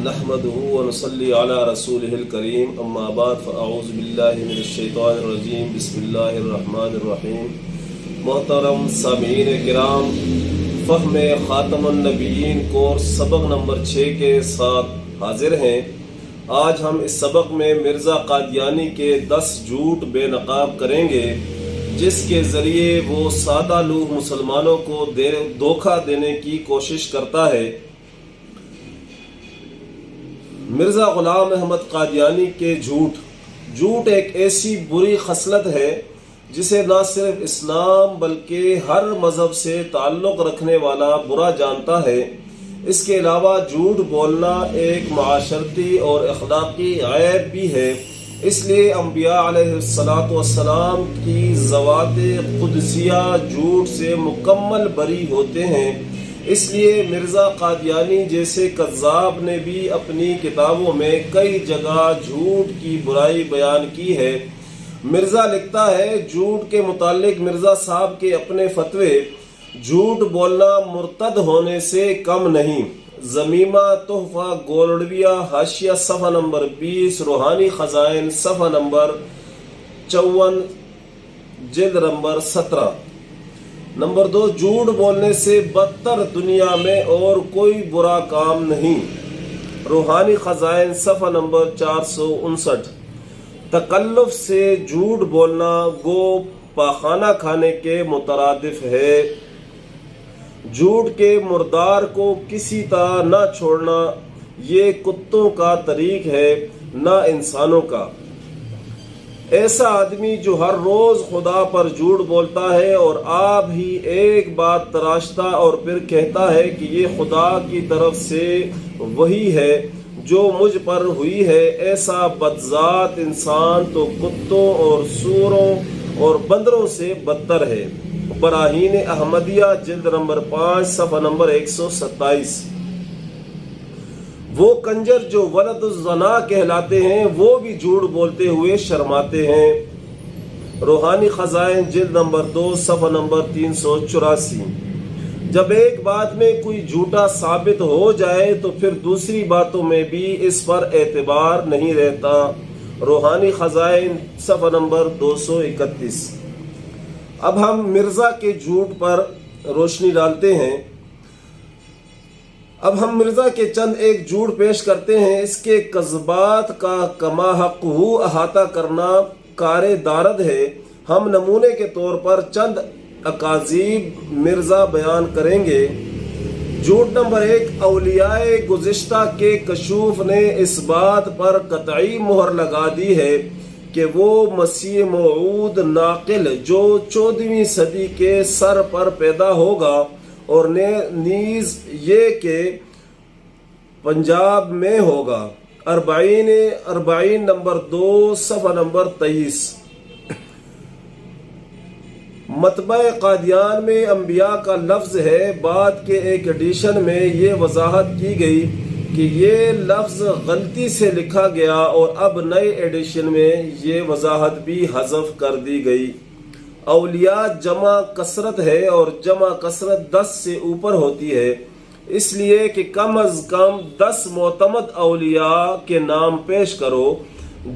نحمده ونصلي على رسوله الكريم اما بعد فاعوذ بالله من الشیطان الرجیم بسم اللہ الرحمن الرحیم۔ محترم سامعین کرام، فہم خاتم النبیین کورس سبق نمبر 6 کے ساتھ حاضر ہیں۔ آج ہم اس سبق میں مرزا قادیانی کے 10 جھوٹ بے نقاب کریں گے جس کے ذریعے وہ سادہ لوگ مسلمانوں کو دھوکہ دینے کی کوشش کرتا ہے۔ مرزا غلام احمد قادیانی کے جھوٹ ایک ایسی بری خصلت ہے جسے نہ صرف اسلام بلکہ ہر مذہب سے تعلق رکھنے والا برا جانتا ہے۔ اس کے علاوہ جھوٹ بولنا ایک معاشرتی اور اخلاقی عیب بھی ہے۔ اس لیے انبیاء علیہ السلام کی ذوات قدسیہ جھوٹ سے مکمل بری ہوتے ہیں۔ اس لیے مرزا قادیانی جیسے کذاب نے بھی اپنی کتابوں میں کئی جگہ جھوٹ کی برائی بیان کی ہے۔ مرزا لکھتا ہے، جھوٹ کے متعلق مرزا صاحب کے اپنے فتوے جھوٹ بولنا مرتد ہونے سے کم نہیں۔ زمیمہ تحفہ گولڑویہ حاشیہ صفحہ نمبر 20، روحانی خزائن صفحہ نمبر 54 جلد نمبر 17۔ نمبر 2، جھوٹ بولنے سے بدتر دنیا میں اور کوئی برا کام نہیں۔ روحانی خزائن صفحہ نمبر 459۔ تکلف سے جھوٹ بولنا گو پاخانہ کھانے کے مترادف ہے۔ جھوٹ کے مردار کو کسی طرح نہ چھوڑنا یہ کتوں کا طریق ہے نہ انسانوں کا۔ ایسا آدمی جو ہر روز خدا پر جھوٹ بولتا ہے اور آپ ہی ایک بات تراشتا اور پھر کہتا ہے کہ یہ خدا کی طرف سے وحی ہے جو مجھ پر ہوئی ہے، ایسا بدذات انسان تو کتوں اور سوروں اور بندروں سے بدتر ہے۔ براہین احمدیہ جلد نمبر 5 صفحہ نمبر 127۔ وہ کنجر جو ولد الزنا کہلاتے ہیں وہ بھی جھوٹ بولتے ہوئے شرماتے ہیں۔ روحانی خزائن جلد نمبر 2 صفحہ نمبر 384۔ جب ایک بات میں کوئی جھوٹا ثابت ہو جائے تو پھر دوسری باتوں میں بھی اس پر اعتبار نہیں رہتا۔ روحانی خزائن صفحہ نمبر 231۔ اب ہم مرزا کے جھوٹ پر روشنی ڈالتے ہیں۔ اب ہم مرزا کے چند ایک جھوٹ پیش کرتے ہیں۔ اس کے کذبات کا کما حق ہو احاطہ کرنا کار دارد ہے۔ ہم نمونے کے طور پر چند اکاذیب مرزا بیان کریں گے۔ جھوٹ نمبر 1، اولیاء گزشتہ کے کشوف نے اس بات پر قطعی مہر لگا دی ہے کہ وہ مسیح موعود ناقل جو 14ویں صدی کے سر پر پیدا ہوگا اور نیز یہ کہ پنجاب میں ہوگا۔ اربعین نمبر 2 صفحہ نمبر 23۔ مطبع قادیان میں انبیاء کا لفظ ہے۔ بعد کے ایک ایڈیشن میں یہ وضاحت کی گئی کہ یہ لفظ غلطی سے لکھا گیا اور اب نئے ایڈیشن میں یہ وضاحت بھی حذف کر دی گئی۔ اولیاء جمع کثرت ہے اور جمع کثرت 10 سے اوپر ہوتی ہے، اس لیے کہ کم از کم 10 معتمد اولیاء کے نام پیش کرو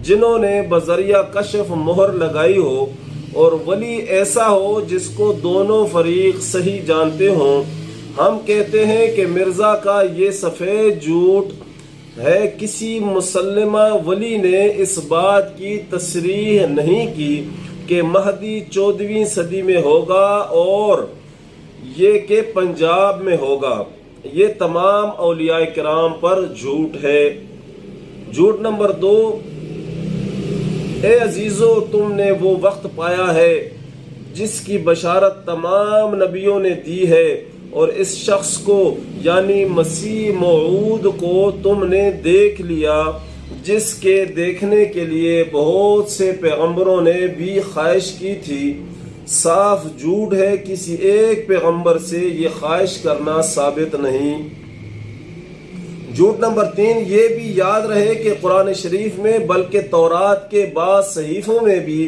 جنہوں نے بذریعہ کشف مہر لگائی ہو، اور ولی ایسا ہو جس کو دونوں فریق صحیح جانتے ہوں۔ ہم کہتے ہیں کہ مرزا کا یہ سفید جھوٹ ہے۔ کسی مسلمہ ولی نے اس بات کی تصریح نہیں کی کہ مہدی 14ویں صدی میں ہوگا اور یہ کہ پنجاب میں ہوگا۔ یہ تمام اولیاء کرام پر جھوٹ ہے۔ جھوٹ نمبر 2، اے عزیزو، تم نے وہ وقت پایا ہے جس کی بشارت تمام نبیوں نے دی ہے، اور اس شخص کو یعنی مسیح موعود کو تم نے دیکھ لیا جس کے دیکھنے کے لیے بہت سے پیغمبروں نے بھی خواہش کی تھی۔ صاف جھوٹ ہے، کسی ایک پیغمبر سے یہ خواہش کرنا ثابت نہیں۔ جھوٹ نمبر 3، یہ بھی یاد رہے کہ قرآن شریف میں بلکہ تورات کے بعض صحیفوں میں بھی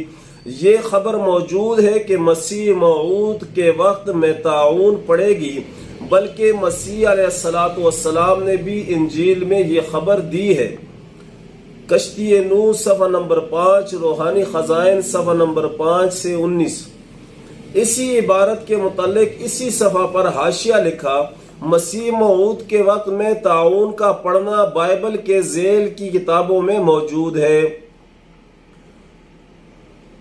یہ خبر موجود ہے کہ مسیح موعود کے وقت میں طاعون پڑے گی، بلکہ مسیح علیہ الصلوۃ والسلام نے بھی انجیل میں یہ خبر دی ہے۔ کشتی نوح صفحہ نمبر 5، روحانی خزائن صفحہ نمبر 5 سے 19۔ اسی عبارت کے متعلق اسی صفحہ پر حاشیہ لکھا، مسیح موعود کے وقت میں طاعون کا پڑھنا بائبل کے ذیل کی کتابوں میں موجود ہے۔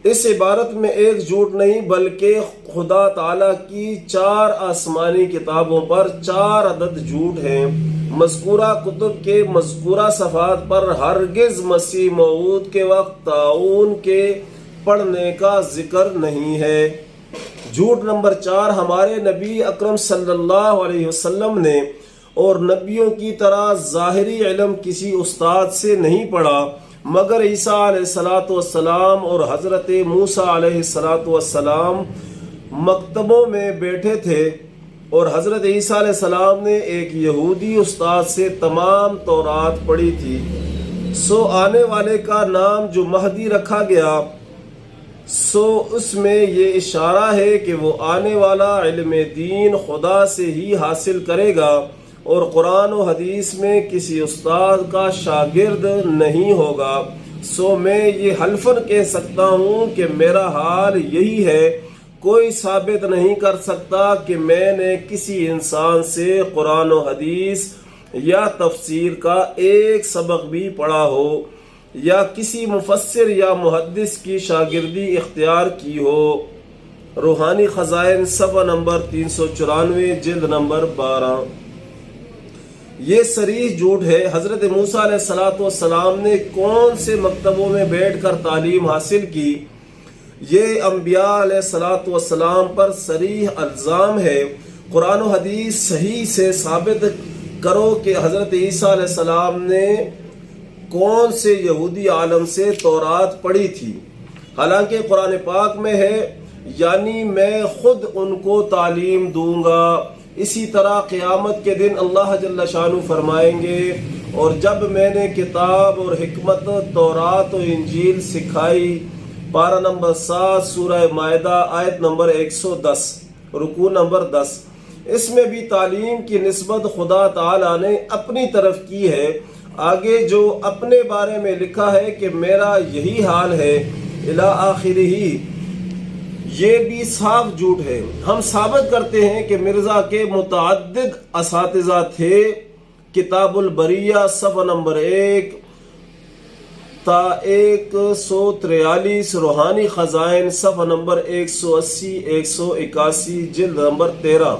اس عبارت میں ایک جھوٹ نہیں بلکہ خدا تعالیٰ کی 4 آسمانی کتابوں پر 4 عدد جھوٹ ہیں۔ مذکورہ کتب کے مذکورہ صفحات پر ہرگز مسیح موعود کے وقت طاعون کے پڑھنے کا ذکر نہیں ہے۔ جھوٹ نمبر 4، ہمارے نبی اکرم صلی اللہ علیہ وسلم نے اور نبیوں کی طرح ظاہری علم کسی استاد سے نہیں پڑھا، مگر عیسیٰ علیہ الصلوۃ والسلام اور حضرت موسیٰ علیہ الصلوۃ والسلام مکتبوں میں بیٹھے تھے اور حضرت عیسیٰ علیہ السلام نے ایک یہودی استاد سے تمام تورات پڑھی تھی۔ سو آنے والے کا نام جو مہدی رکھا گیا، سو اس میں یہ اشارہ ہے کہ وہ آنے والا علم دین خدا سے ہی حاصل کرے گا اور قرآن و حدیث میں کسی استاد کا شاگرد نہیں ہوگا۔ سو میں یہ حلفاً کہہ سکتا ہوں کہ میرا حال یہی ہے، کوئی ثابت نہیں کر سکتا کہ میں نے کسی انسان سے قرآن و حدیث یا تفسیر کا ایک سبق بھی پڑھا ہو یا کسی مفسر یا محدث کی شاگردی اختیار کی ہو۔ روحانی خزائن صفحہ نمبر 394، جلد نمبر 12۔ یہ صریح جھوٹ ہے۔ حضرت موسیٰ علیہ الصلوۃ والسلام نے کون سے مکتبوں میں بیٹھ کر تعلیم حاصل کی؟ یہ انبیاء علیہ الصلوۃ والسلام پر صریح الزام ہے۔ قرآن و حدیث صحیح سے ثابت کرو کہ حضرت عیسیٰ علیہ السلام نے کون سے یہودی عالم سے تورات پڑھی تھی، حالانکہ قرآن پاک میں ہے، یعنی میں خود ان کو تعلیم دوں گا۔ اسی طرح قیامت کے دن اللہ جل شانہ فرمائیں گے، اور جب میں نے کتاب اور حکمت تورات و انجیل سکھائی، پارہ نمبر 7 سورہ مائدہ آیت نمبر 110، رکوع نمبر 10۔ اس میں بھی تعلیم کی نسبت خدا تعالیٰ نے اپنی طرف کی ہے۔ آگے جو اپنے بارے میں لکھا ہے کہ میرا یہی حال ہے الی آخرہ، یہ بھی صاف جھوٹ ہے۔ ہم ثابت کرتے ہیں کہ مرزا کے متعدد اساتذہ تھے۔ کتاب البریہ صفحہ نمبر 1 تا 143، روحانی خزائن صفحہ نمبر 180 181، جلد نمبر 13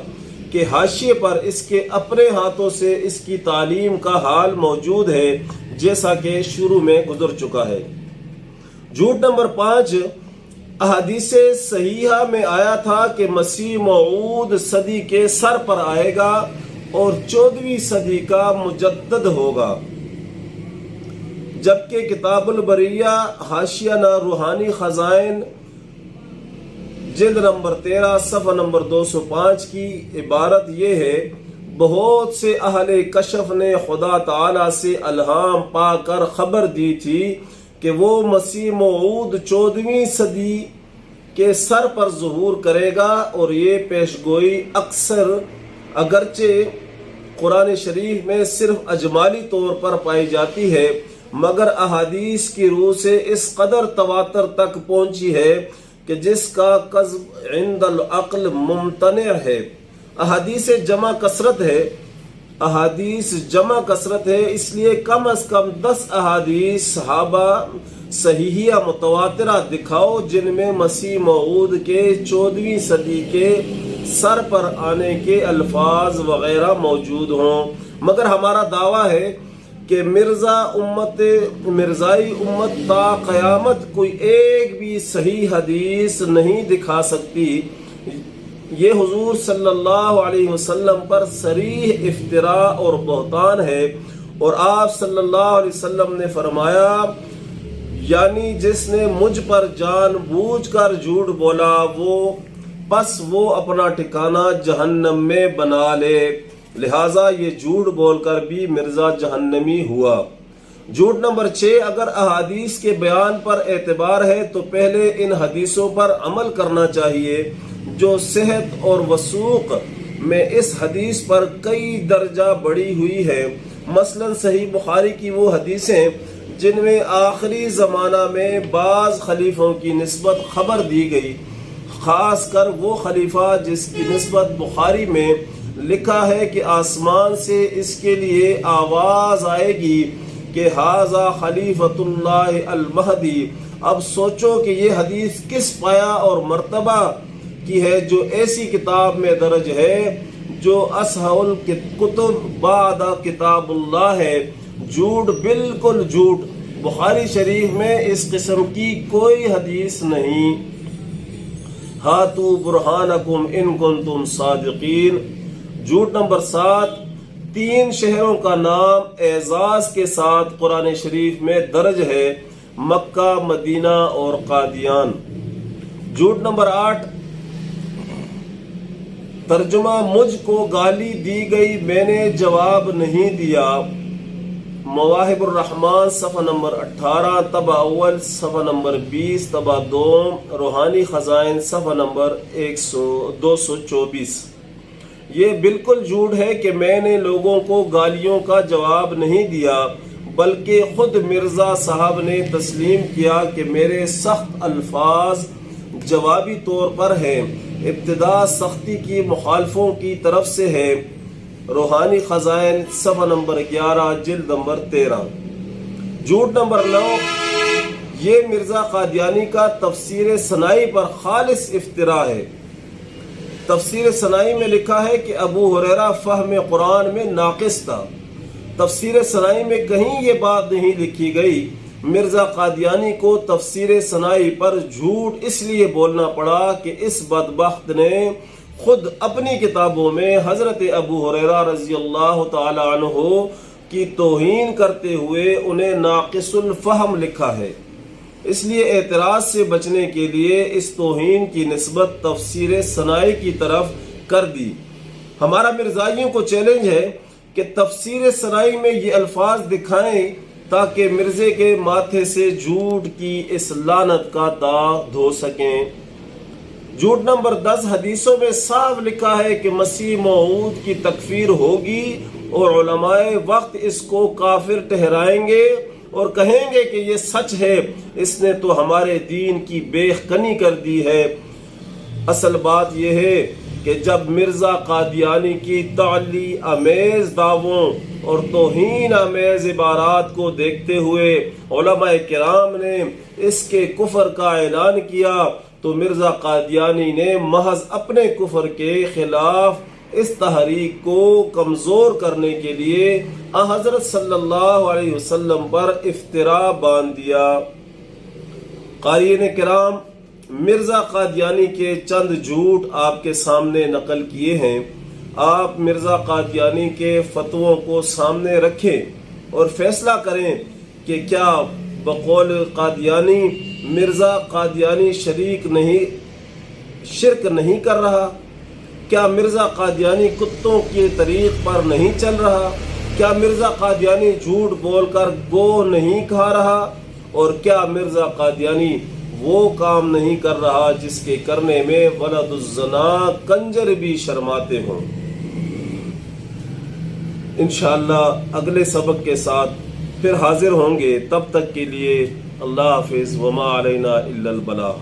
کے حاشیے پر اس کے اپنے ہاتھوں سے اس کی تعلیم کا حال موجود ہے، جیسا کہ شروع میں گزر چکا ہے۔ جھوٹ نمبر 5، احادیث صحیحہ میں آیا تھا کہ مسیح موعود صدی کے سر پر آئے گا اور 14ویں صدی کا مجدد ہوگا، جبکہ کتاب البریہ حاشیہ نہ روحانی خزائن جلد نمبر 13 صفحہ نمبر 205 کی عبارت یہ ہے، بہت سے اہل کشف نے خدا تعالیٰ سے الہام پا کر خبر دی تھی کہ وہ مسیح موعود 14ویں صدی کے سر پر ظہور کرے گا، اور یہ پیشگوئی اکثر اگرچہ قرآن شریف میں صرف اجمالی طور پر پائی جاتی ہے، مگر احادیث کی روح سے اس قدر تواتر تک پہنچی ہے کہ جس کا کذب عند العقل ممتنع ہے۔ احادیث جمع کثرت ہے، اس لیے کم از کم 10 احادیث صحابہ صحیحہ متواترہ دکھاؤ جن میں مسیح موعود کے 14ویں صدی کے سر پر آنے کے الفاظ وغیرہ موجود ہوں۔ مگر ہمارا دعویٰ ہے کہ مرزائی امت تا قیامت کوئی ایک بھی صحیح حدیث نہیں دکھا سکتی۔ یہ حضور صلی اللہ علیہ وسلم پر صریح افتراء اور بہتان ہے، اور آپ صلی اللہ علیہ وسلم نے فرمایا، یعنی جس نے مجھ پر جان بوجھ کر جھوٹ بولا وہ اپنا ٹھکانہ جہنم میں بنا لے، لہٰذا یہ جھوٹ بول کر بھی مرزا جہنمی ہوا۔ جھوٹ نمبر 6، اگر احادیث کے بیان پر اعتبار ہے تو پہلے ان حدیثوں پر عمل کرنا چاہیے جو صحت اور وثوق میں اس حدیث پر کئی درجہ بڑھی ہوئی ہے۔ مثلا صحیح بخاری کی وہ حدیثیں جن میں آخری زمانہ میں بعض خلیفوں کی نسبت خبر دی گئی، خاص کر وہ خلیفہ جس کی نسبت بخاری میں لکھا ہے کہ آسمان سے اس کے لیے آواز آئے گی کہ ھذا خلیفۃ اللہ المہدی۔ اب سوچو کہ یہ حدیث کس پایا اور مرتبہ کی ہے جو ایسی کتاب میں درج ہے جو اصح الکتب بعد کتاب اللہ ہے۔ جھوٹ، بالکل جھوٹ۔ بخاری شریف میں اس قسم کی کوئی حدیث نہیں۔ ہاتوا برہانکم ان کنتم صادقین۔ جھوٹ نمبر 7، 3 شہروں کا نام اعزاز کے ساتھ قرآن شریف میں درج ہے، مکہ، مدینہ اور قادیان۔ جھوٹ نمبر 8، ترجمہ مجھ کو گالی دی گئی، میں نے جواب نہیں دیا۔ مواہب الرحمن صفحہ نمبر 18، طبع اول صفحہ نمبر 20، طبع دوم روحانی خزائن صفحہ نمبر 224۔ یہ بالکل جھوٹ ہے کہ میں نے لوگوں کو گالیوں کا جواب نہیں دیا، بلکہ خود مرزا صاحب نے تسلیم کیا کہ میرے سخت الفاظ جوابی طور پر ہیں، ابتدا سختی کی مخالفوں کی طرف سے ہے۔ روحانی خزائن صفحہ نمبر 11، جلد نمبر 13۔ جھوٹ نمبر 9، یہ مرزا قادیانی کا تفسیر ثنائی پر خالص افتراء ہے۔ تفسیر ثنائی میں لکھا ہے کہ ابو ہریرہ فہم قرآن میں ناقص تھا۔ تفسیر ثنائی میں کہیں یہ بات نہیں لکھی گئی۔ مرزا قادیانی کو تفسیر ثنائی پر جھوٹ اس لیے بولنا پڑا کہ اس بدبخت نے خود اپنی کتابوں میں حضرت ابو ہریرہ رضی اللہ تعالی عنہ کی توہین کرتے ہوئے انہیں ناقص الفہم لکھا ہے۔ اس لیے اعتراض سے بچنے کے لیے اس توہین کی نسبت تفسیر ثنائی کی طرف کر دی۔ ہمارا مرزائیوں کو چیلنج ہے کہ تفسیر ثنائی میں یہ الفاظ دکھائیں تاکہ مرزے کے ماتھے سے جھوٹ کی اس لعنت کا داغ دھو سکیں۔ جھوٹ نمبر 10، حدیثوں میں صاف لکھا ہے کہ مسیح موعود کی تکفیر ہوگی اور علماء وقت اس کو کافر ٹھہرائیں گے اور کہیں گے کہ یہ سچ ہے، اس نے تو ہمارے دین کی بیخ کنی کر دی ہے۔ اصل بات یہ ہے کہ جب مرزا قادیانی کی تعلی آمیز دعووں اور توہین آمیز عبارات کو دیکھتے ہوئے علماء کرام نے اس کے کفر کا اعلان کیا تو مرزا قادیانی نے محض اپنے کفر کے خلاف اس تحریک کو کمزور کرنے کے لیے حضرت صلی اللہ علیہ وسلم پر افتراء باندھ دیا۔ قارئین کرام، مرزا قادیانی کے چند جھوٹ آپ کے سامنے نقل کیے ہیں۔ آپ مرزا قادیانی کے فتووں کو سامنے رکھیں اور فیصلہ کریں کہ کیا بقول قادیانی مرزا قادیانی شرک نہیں کر رہا؟ کیا مرزا قادیانی کتوں کے طریق پر نہیں چل رہا؟ کیا مرزا قادیانی جھوٹ بول کر گوہ نہیں کھا رہا؟ اور کیا مرزا قادیانی وہ کام نہیں کر رہا جس کے کرنے میں ولد الزنا کنجر بھی شرماتے ہوں؟ انشاءاللہ اگلے سبق کے ساتھ پھر حاضر ہوں گے، تب تک کے لیے اللہ حافظ، وما علینا الا البلاغ۔